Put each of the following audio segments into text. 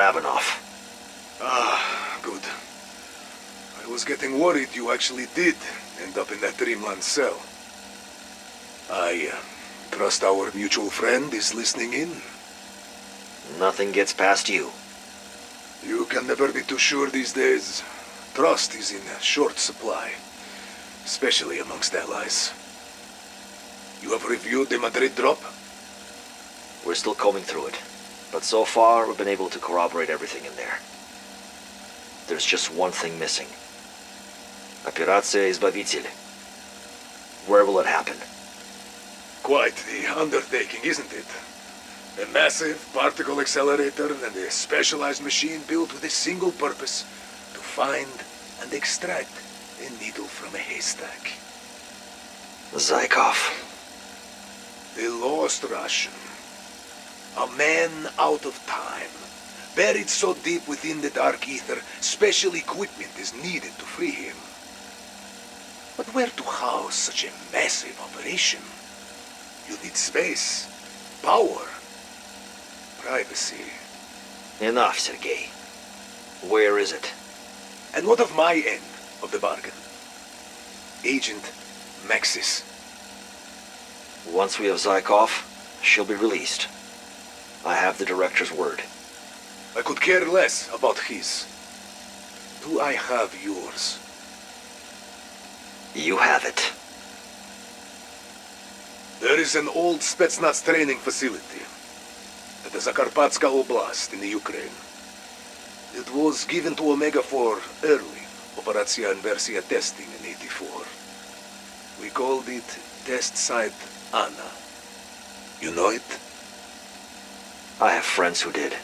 Ravenov. Ah, good. I was getting worried you actually did end up in that Dreamland cell. I trust our mutual friend is listening in. Nothing gets past you. You can never be too sure these days. Trust is in short supply, especially amongst allies. You have reviewed the Madrid drop? We're still combing through it, but so far we've been able to corroborate everything in there. There's just one thing missing. Операция Избавитель. Where will it happen? Quite the undertaking, isn't it? A massive particle accelerator and a specialized machine built with a single purpose: to find and extract a needle from a haystack. Zykov. The lost Russian. A man out of time. Buried so deep within the dark ether, special equipment is needed to free him. But where to house such a massive operation? You need space, power, privacy. Enough, Sergei. Where is it? And what of my end of the bargain? Agent Maxis. Once we have Zykov, she'll be released. I have the director's word. I could care less about his. Do I have yours? You have it. There is an old Spetsnaz training facility at the Zakarpatska Oblast in the Ukraine. It was given to Omega for early Operatia Inversia testing in '84. We called it Test Site Anna. You know it? I have friends who did.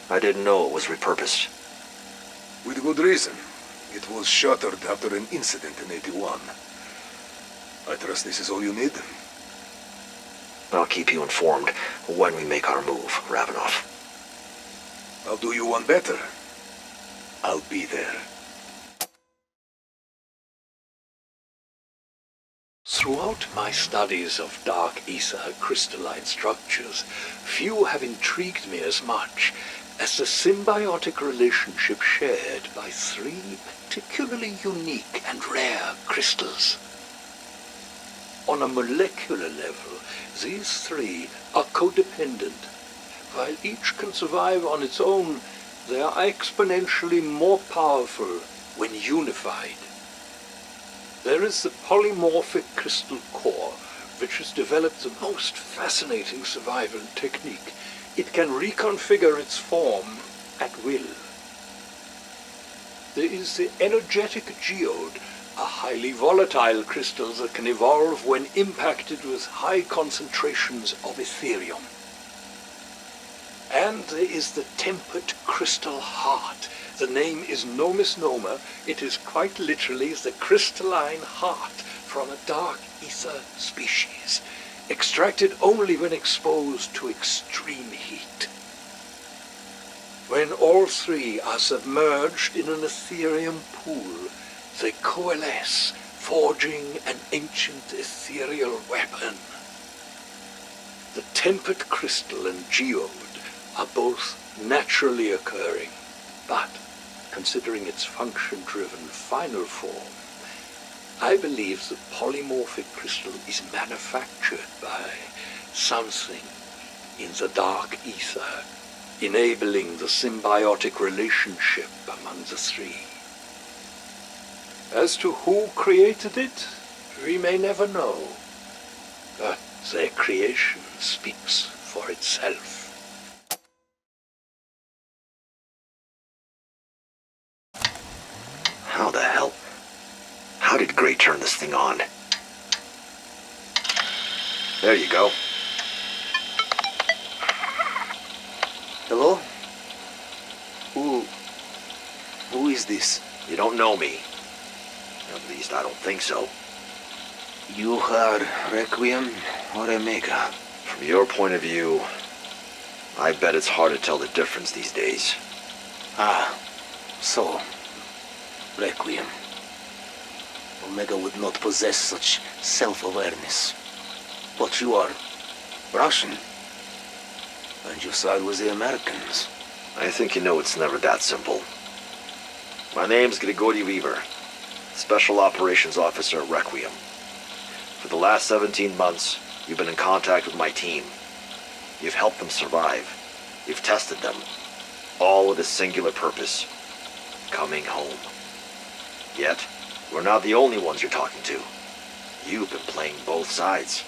I didn't know it was repurposed. With good reason. It was shuttered after an incident in '81. I trust this is all you need? I'll keep you informed when we make our move, Ravenov. I'll do you one better. I'll be there. Throughout my studies of dark ether crystalline structures, few have intrigued me as much as the symbiotic relationship shared by three particularly unique and rare crystals. On a molecular level, these three are codependent. While each can survive on its own, they are exponentially more powerful when unified. There is the polymorphic crystal core, which has developed the most fascinating survival technique. It can reconfigure its form at will. There is the energetic geode, a highly volatile crystal that can evolve when impacted with high concentrations of Etherium. And there is the tempered crystal heart. The name is no misnomer. It is quite literally the crystalline heart from a dark ether species, extracted only when exposed to extreme heat. When all three are submerged in an Etherium pool, they coalesce, forging an ancient ethereal weapon. The tempered crystal and geode are both naturally occurring, but considering its function-driven final form, I believe the polymorphic crystal is manufactured by something in the dark ether, enabling the symbiotic relationship among the three. As to who created it, we may never know, but their creation speaks for itself. How the hell? How did Gray turn this thing on? There you go. Hello? Who is this? You don't know me. At least I don't think so. You are Requiem or Omega? From your point of view, I bet it's hard to tell the difference these days. Ah, so, Requiem. Omega would not possess such self-awareness. But you are Russian. And you side with the Americans. I think you know it's never that simple. My name's Grigori Weaver, Special Operations Officer at Requiem. For the last 17 months, you've been in contact with my team. You've helped them survive. You've tested them. All with a singular purpose. Coming home. Yet, we're not the only ones you're talking to. You've been playing both sides.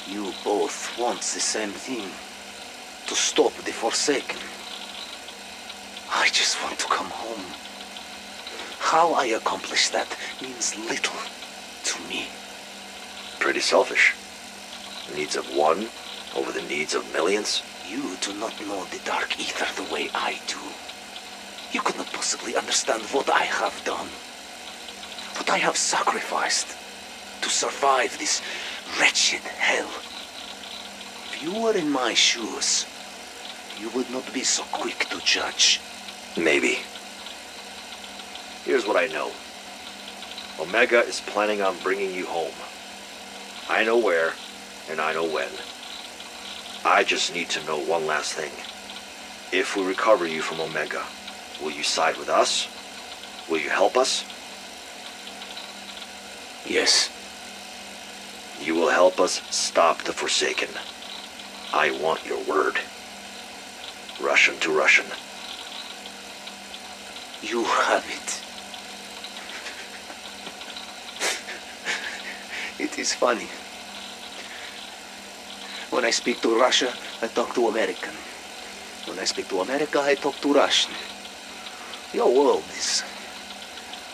You both want the same thing. To stop the Forsaken. I just want to come home. How I accomplish that means little to me. Pretty selfish. The needs of one over the needs of millions? You do not know the Dark Aether the way I do. You could not possibly understand what I have done. What I have sacrificed to survive this wretched hell. If you were in my shoes, you would not be so quick to judge. Maybe. Here's what I know. Omega is planning on bringing you home. I know where, and I know when. I just need to know one last thing. If we recover you from Omega, will you side with us? Will you help us? Yes. You will help us stop the Forsaken. I want your word. Russian to Russian. You have it. It is funny. When I speak to Russia, I talk to American. When I speak to America, I talk to Russian. Your world is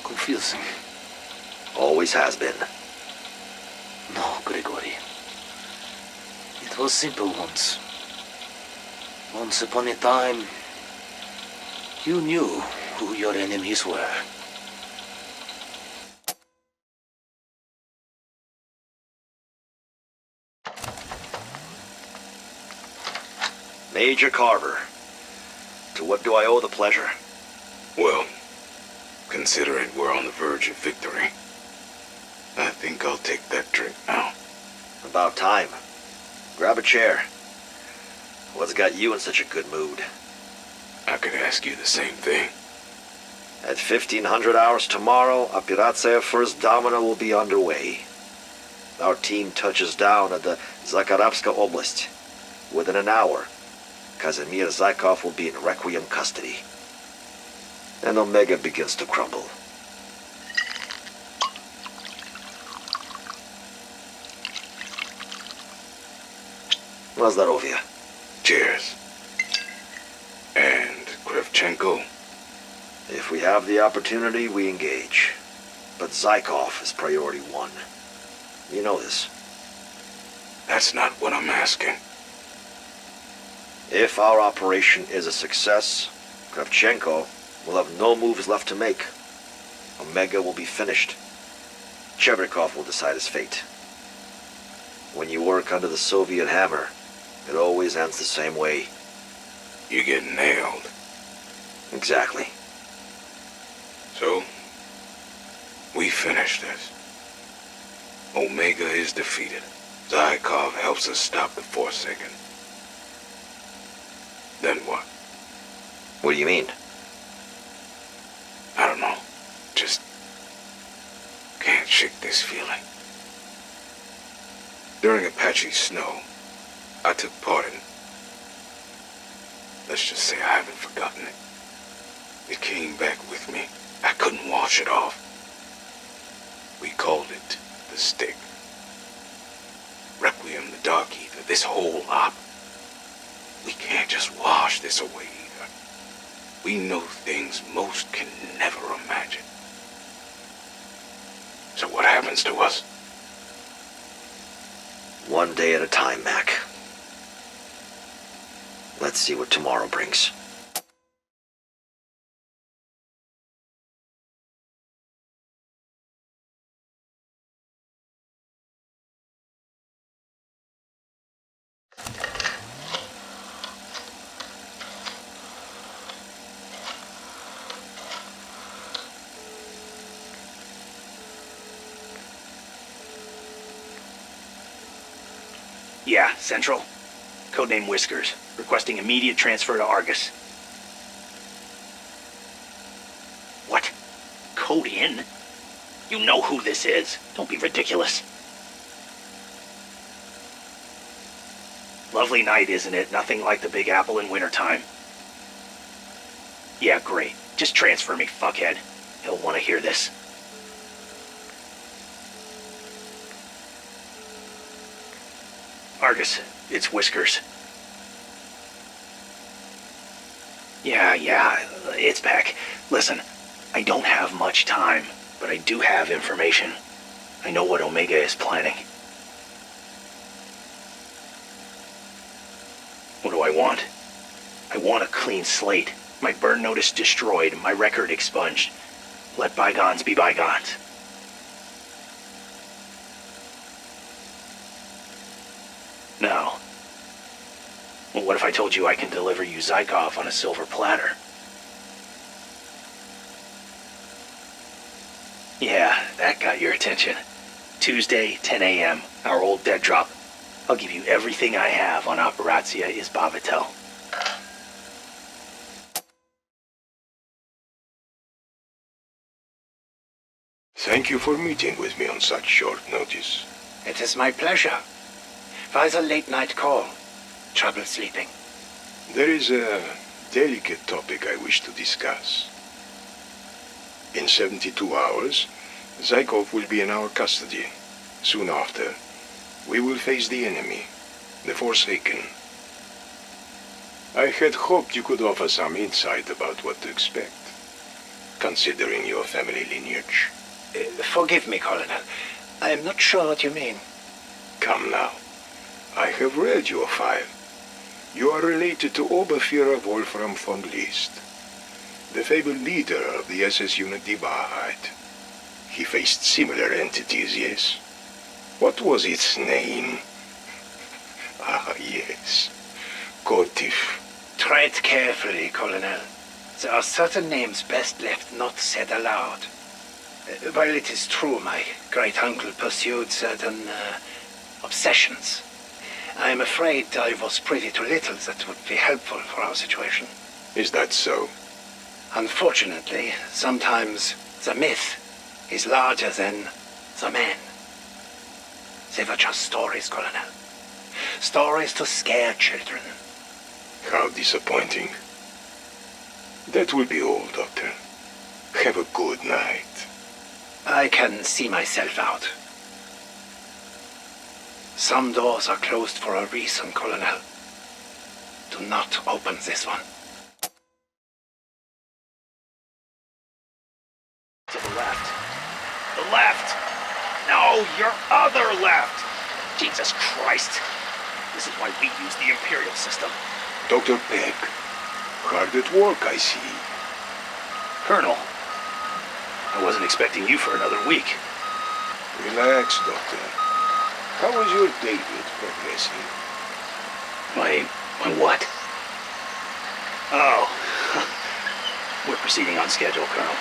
confusing. Always has been. No, Grigory. It was simple once. Once upon a time, you knew who your enemies were. Major Carver. To what do I owe the pleasure? Well, considering we're on the verge of victory, I think I'll take that drink now. About time. Grab a chair. What's got you in such a good mood? I could ask you the same thing. At 1500 hours tomorrow, Operacja First Domino will be underway. Our team touches down at the Zakharapska Oblast. Within an hour, Kazimir Zykov will be in Requiem custody. And Omega begins to crumble. Na zdrowie. Cheers. And Kravchenko? If we have the opportunity, we engage. But Zykov is priority one. You know this. That's not what I'm asking. If our operation is a success, Kravchenko will have no moves left to make. Omega will be finished. Chevrikov will decide his fate. When you work under the Soviet hammer, it always ends the same way. You get nailed. Exactly. So, we finish this. Omega is defeated. Zykov helps us stop the Forsaken. Then what? What do you mean? I don't know. Just can't shake this feeling. During Apache Snow, I took part in. Let's just say I haven't forgotten it. It came back with me. I couldn't wash it off. We called it the Stick. Requiem, the Dark Aether, this whole op. We can't just wash this away either. We know things most can never imagine. So what happens to us? One day at a time, Mac. Let's see what tomorrow brings. Yeah, Central. Codename Whiskers. Requesting immediate transfer to Argus. code in. You know who this is. Don't be ridiculous. Lovely night, isn't it? Nothing like the Big Apple in wintertime. Yeah, great. Just transfer me, fuckhead. He'll want to hear this. Argus, it's Whiskers. Yeah, it's back. Listen, I don't have much time, but I do have information. I know what Omega is planning. What do I want? I want a clean slate. My burn notice destroyed, my record expunged. Let bygones be bygones. No. Well, what if I told you I can deliver you Zykov on a silver platter? Yeah, that got your attention. Tuesday, 10 a.m., our old dead drop. I'll give you everything I have on Operatia Izbavitel. Thank you for meeting with me on such short notice. It is my pleasure. Why the late night call? Trouble sleeping? There is a delicate topic I wish to discuss. In 72 hours, Zykov will be in our custody. Soon after, we will face the enemy, the Forsaken. I had hoped you could offer some insight about what to expect, considering your family lineage. Forgive me, Colonel. I am not sure what you mean. Come now. I have read your file. You are related to Oberführer Wolfram von Liszt, the fabled leader of the SS unit Die Wahrheit. He faced similar entities, yes? What was its name? Ah, yes. Kotif. Tread carefully, Colonel. There are certain names best left not said aloud. While it is true my great-uncle pursued certain obsessions, I am afraid I was privy to little that would be helpful for our situation. Is that so? Unfortunately, sometimes the myth is larger than the man. They were just stories, Colonel. Stories to scare children. How disappointing. That will be all, Doctor. Have a good night. I can see myself out. Some doors are closed for a reason, Colonel. Do not open this one. To the left. The left! No, your other left! Jesus Christ! This is why we use the Imperial system. Dr. Peck, hard at work, I see. Colonel, I wasn't expecting you for another week. Relax, Doctor. How is your David progressing? My what? Oh. We're proceeding on schedule, Colonel.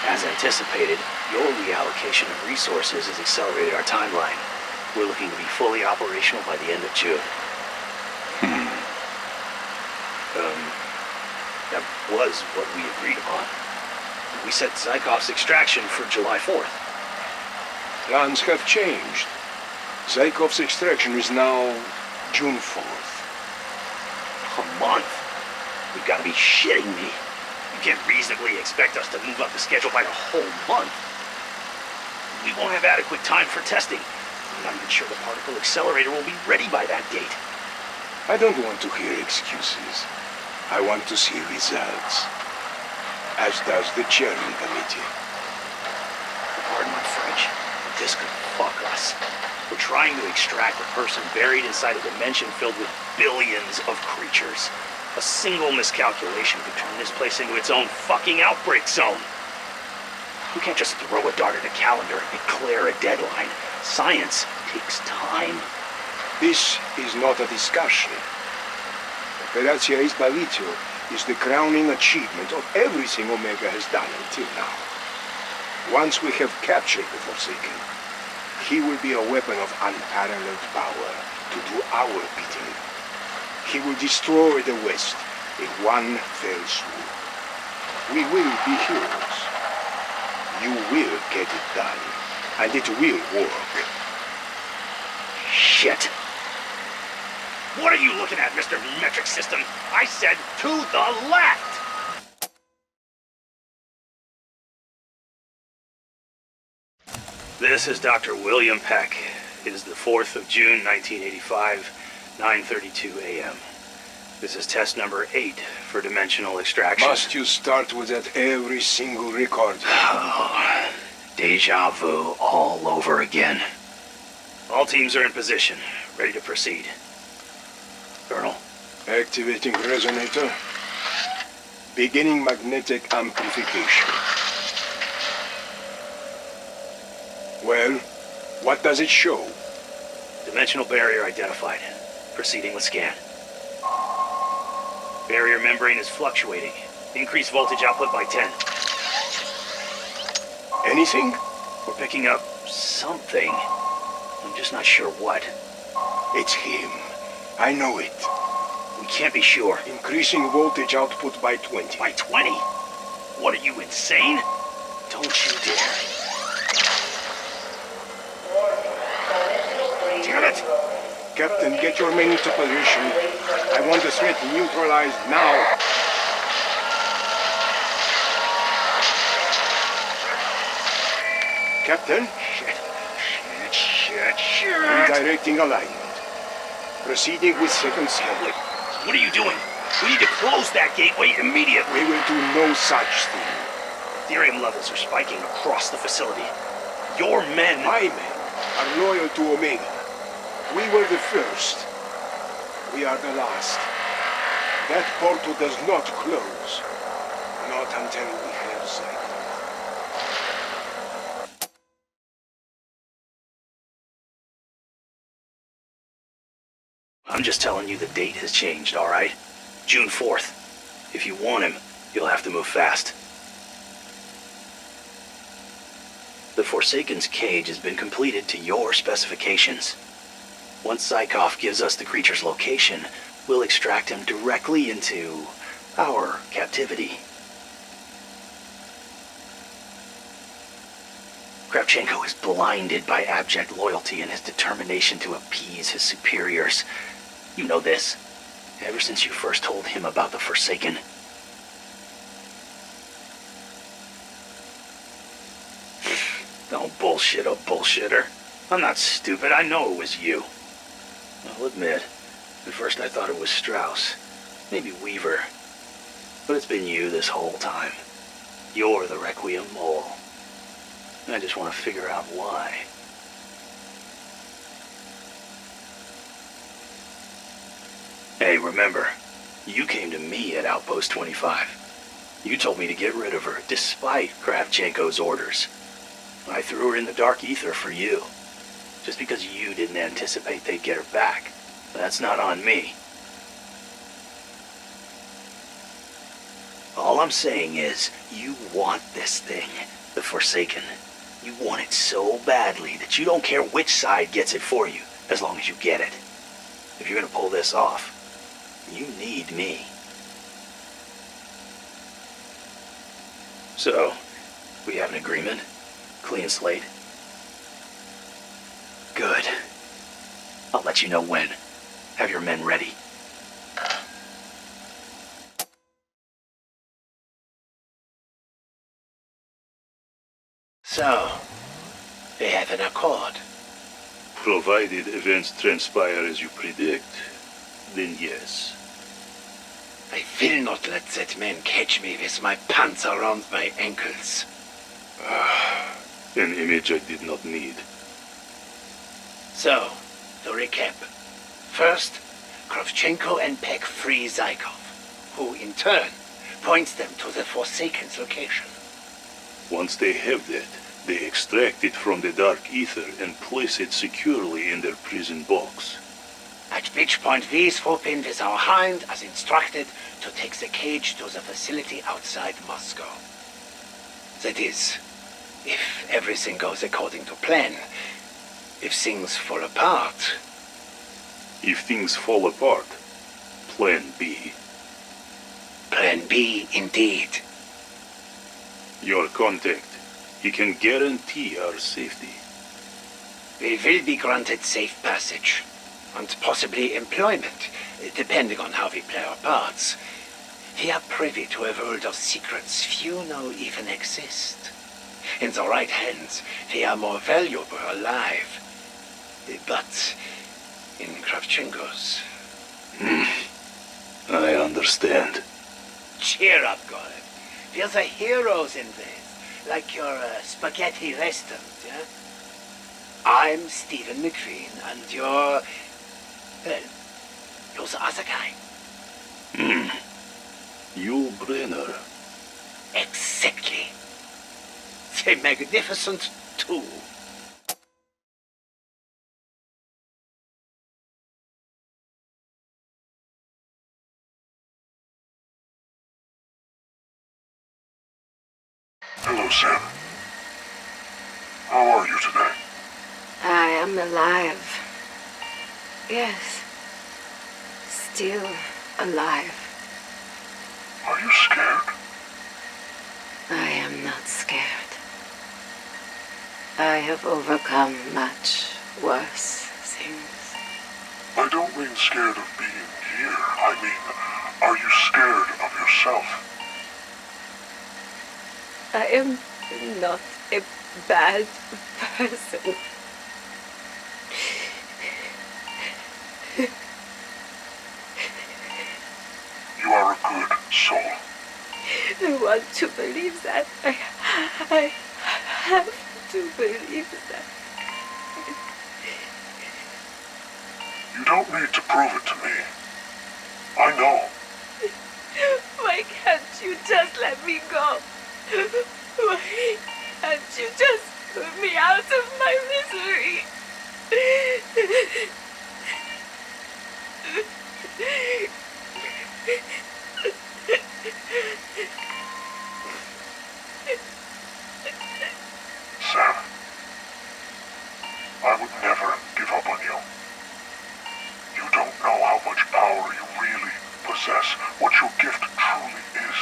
As anticipated, your reallocation of resources has accelerated our timeline. We're looking to be fully operational by the end of June. That was what we agreed upon. We set Zykov's extraction for July 4th. Plans have changed. Zykov's extraction is now June 4th. A month? You've got to be shitting me. You can't reasonably expect us to move up the schedule by a whole month. We won't have adequate time for testing. I'm not even sure the particle accelerator will be ready by that date. I don't want to hear excuses. I want to see results. As does the chairman committee. Pardon my French, but this could fuck us. We're trying to extract a person buried inside a dimension filled with billions of creatures. A single miscalculation could turn this place into its own fucking outbreak zone. We can't just throw a dart at a calendar and declare a deadline. Science takes time. This is not a discussion. Operatia Izbavitio is the crowning achievement of everything Omega has done until now. Once we have captured the Forsaken, he will be a weapon of unparalleled power to do our bidding. He will destroy the West in one fell swoop. We will be heroes. You will get it done. And it will work. Shit. What are you looking at, Mr. Metric System? I said to the left! This is Dr. William Peck. It is the 4th of June, 1985, 9:32 a.m. This is test number 8 for dimensional extraction. Must you start with that every single recording? Oh, deja vu all over again. All teams are in position, ready to proceed. Colonel? Activating resonator. Beginning magnetic amplification. Well, what does it show? Dimensional barrier identified. Proceeding with scan. Barrier membrane is fluctuating. Increase voltage output by 10. Anything? We're picking up something. I'm just not sure what. It's him. I know it. We can't be sure. Increasing voltage output by 20. By 20? What are you, insane? Don't you dare. Damn it! Captain, get your men into position. I want the threat neutralized now. Captain? Shit. Redirecting alignment. Proceeding with second scan. What are you doing? We need to close that gateway immediately. We will do no such thing. Therium levels are spiking across the facility. Your men... My men are loyal to Omega. We were the first. We are the last. That portal does not close. Not until we have Zygon. I'm just telling you the date has changed, all right? June 4th. If you want him, you'll have to move fast. The Forsaken's cage has been completed to your specifications. Once Zykov gives us the creature's location, we'll extract him directly into our captivity. Kravchenko is blinded by abject loyalty and his determination to appease his superiors. You know this, ever since you first told him about the Forsaken. Don't bullshit a bullshitter. I'm not stupid, I know it was you. I'll admit, at first I thought it was Strauss, maybe Weaver. But it's been you this whole time. You're the Requiem mole. I just want to figure out why. Hey, remember, you came to me at Outpost 25. You told me to get rid of her, despite Kravchenko's orders. I threw her in the dark ether for you, just because you didn't anticipate they'd get her back. That's not on me. All I'm saying is, you want this thing, the Forsaken. You want it so badly that you don't care which side gets it for you, as long as you get it. If you're gonna pull this off, you need me. So, we have an agreement? Clean slate? Good. I'll let you know when. Have your men ready. So, they have an accord. Provided events transpire as you predict, then yes. I will not let that man catch me with my pants around my ankles. An image I did not need. So, to recap. First, Kravchenko and Peck free Zykov, who in turn points them to the Forsaken's location. Once they have that, they extract it from the dark ether and place it securely in their prison box. At which point we swoop in with our hind as instructed to take the cage to the facility outside Moscow. That is, if everything goes according to plan. If things fall apart... If things fall apart, Plan B. Plan B, indeed. Your contact, He can guarantee our safety. We will be granted safe passage, and possibly employment, depending on how we play our parts. We are privy to a world of secrets few know even exist. In the right hands, we are more valuable alive. But in Kravchenko's... I understand. Cheer up, Golem. We're the heroes in this, like your spaghetti restaurant, yeah? I'm Stephen McQueen, and you're... well, you're the other guy. Yul Brenner. Exactly. The magnificent two. Hello, Sam. How are you today? I am alive. Yes. Still alive. Are you scared? I am not scared. I have overcome much worse things. I don't mean scared of being here. I mean, are you scared of yourself? I am not a bad person. You are a good soul. I want to believe that. I have to believe that. You don't need to prove it to me. I know. Why can't you just let me go? Why can't you just put me out of my misery? Sam, I would never give up on you. You don't know how much power you really possess, what your gift truly is.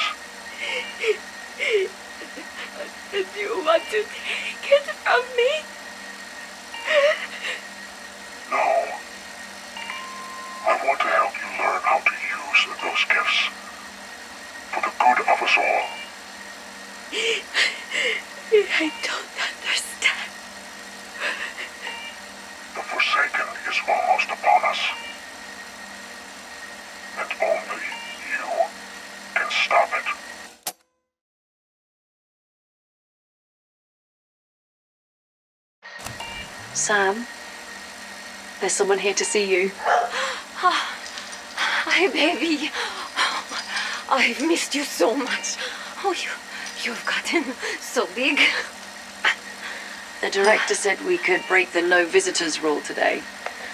And you want to take it from me? No. I want to help you learn how to use those gifts for the good of us all. I don't understand. The Forsaken is almost upon us. And only you can stop it. Sam, there's someone here to see you. Hi, baby. I've missed you so much. Oh, you've gotten so big. The director said we could break the no visitors rule today.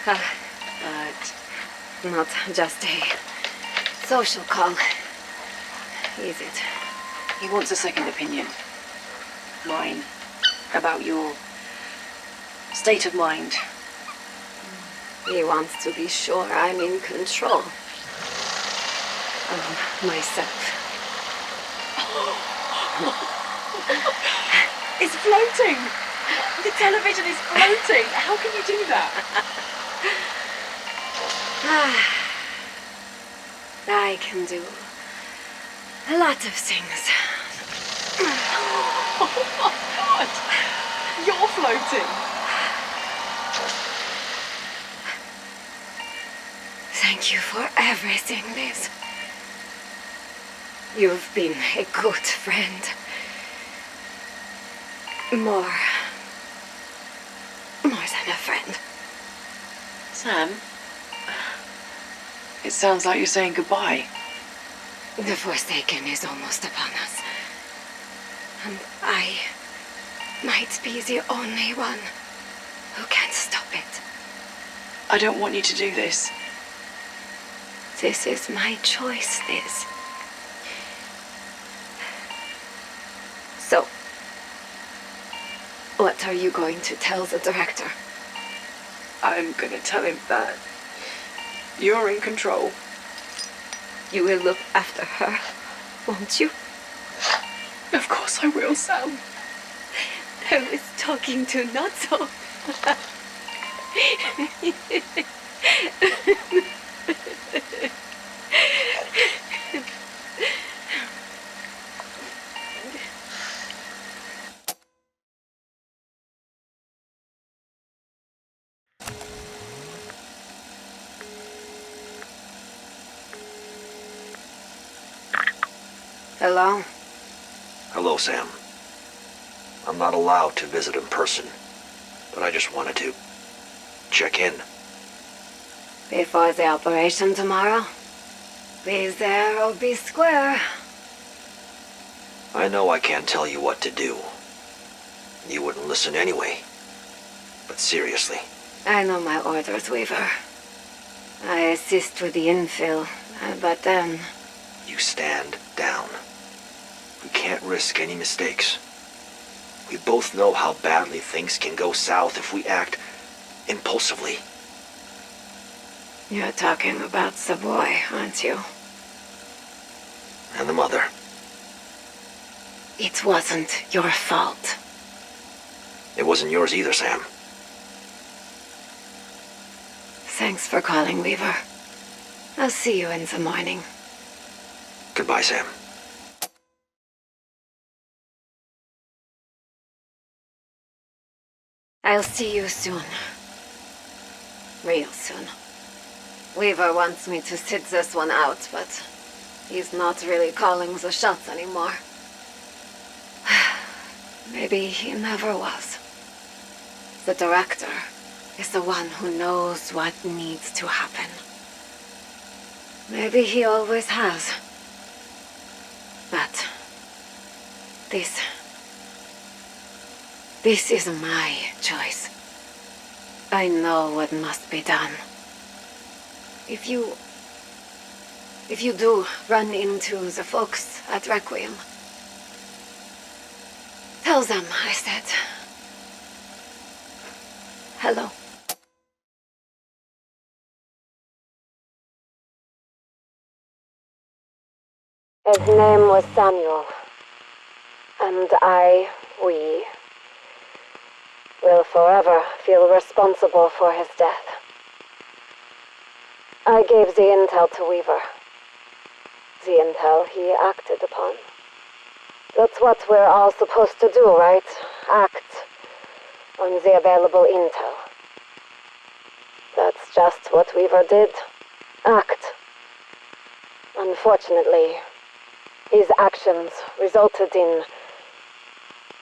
But But not just a social call, is it? he wants a second opinion. Mine. About your state of mind. He wants to be sure I'm in control of myself. It's floating! The television is floating! How can you do that? I can do a lot of things. Oh God! You're floating! Thank you for everything, Liz. You've been a good friend. More than a friend. Sam, it sounds like you're saying goodbye. The Forsaken is almost upon us. And I might be the only one who can stop it. I don't want you to do this. This is my choice, Liz. So, what are you going to tell the director? I'm gonna tell him that you're in control. You will look after her, won't you? Of course I will, Sam. I was talking to Notso. Hello? Hello, Sam. I'm not allowed to visit in person, but I just wanted to check in. Before the operation tomorrow? Be there or be square. I know I can't tell you what to do. You wouldn't listen anyway. But seriously. I know my orders, Weaver. I assist with the infill, but then... You stand down. We can't risk any mistakes. We both know how badly things can go south if we act impulsively. You're talking about the boy, aren't you? And the mother. It wasn't your fault. It wasn't yours either, Sam. Thanks for calling, Weaver. I'll see you in the morning. Goodbye, Sam. I'll see you soon. Real soon. Weaver wants me to sit this one out, but he's not really calling the shots anymore. Maybe he never was. The director is the one who knows what needs to happen. Maybe he always has. But this is my choice. I know what must be done. If you do run into the folks at Requiem, tell them I said hello. His name was Samuel, and we will forever feel responsible for his death. I gave the intel to Weaver. The intel he acted upon. That's what we're all supposed to do, right? Act on the available intel. That's just what Weaver did. Act. Unfortunately, his actions resulted in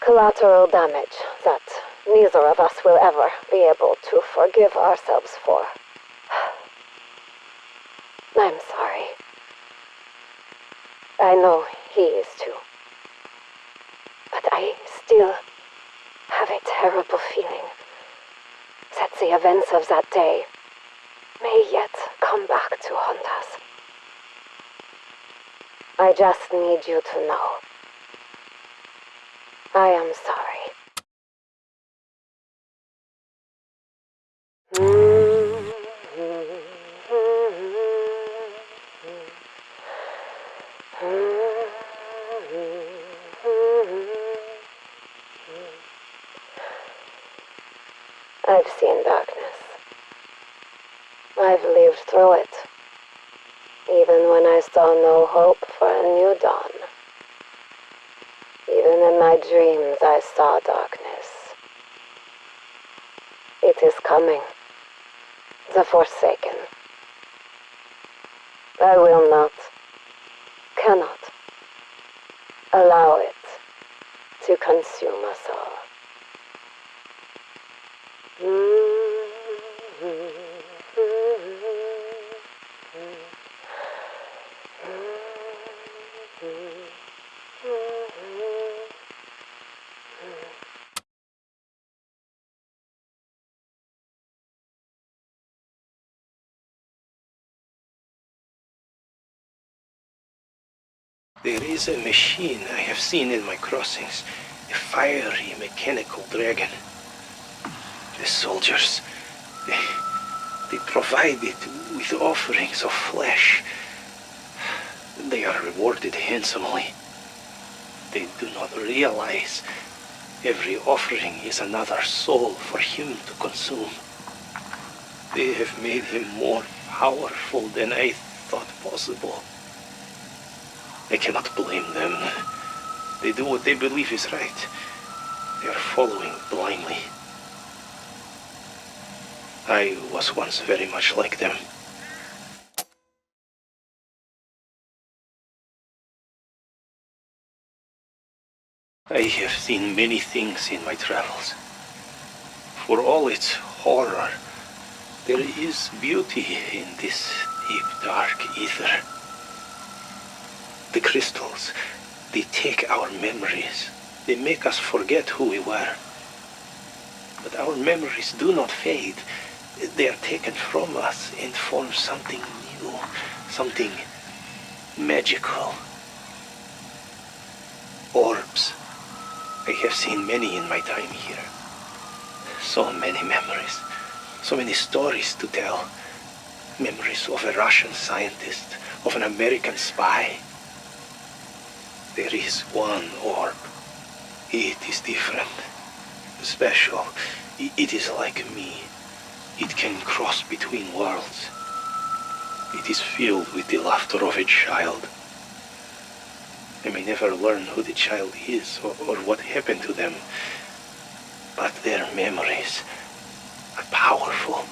collateral damage that neither of us will ever be able to forgive ourselves for. I'm sorry. I know he is too. But I still have a terrible feeling that the events of that day may yet come back to haunt us. I just need you to know. I am sorry. I've seen darkness. I've lived through it. Even when I saw no hope for a new dawn. Even in my dreams I saw darkness. It is coming. The Forsaken. I will not, cannot, allow it to consume us all. There is a machine I have seen in my crossings, a fiery mechanical dragon. The soldiers, they provide it with offerings of flesh. They are rewarded handsomely. They do not realize Every offering is another soul for him to consume. They have made him more powerful than I thought possible. I cannot blame them. They do what they believe is right. They are following blindly. I was once very much like them. I have seen many things in my travels. For all its horror, there is beauty in this deep, dark ether. The crystals, they take our memories. They make us forget who we were. But our memories do not fade. They are taken from us and form something new, something magical. Orbs. I have seen many in my time here. So many memories. So many stories to tell. Memories of a Russian scientist, of an American spy. There is one orb. It is different. Special. It is like me. It can cross between worlds. It is filled with the laughter of a child. I may never learn who the child is or what happened to them, but their memories are powerful.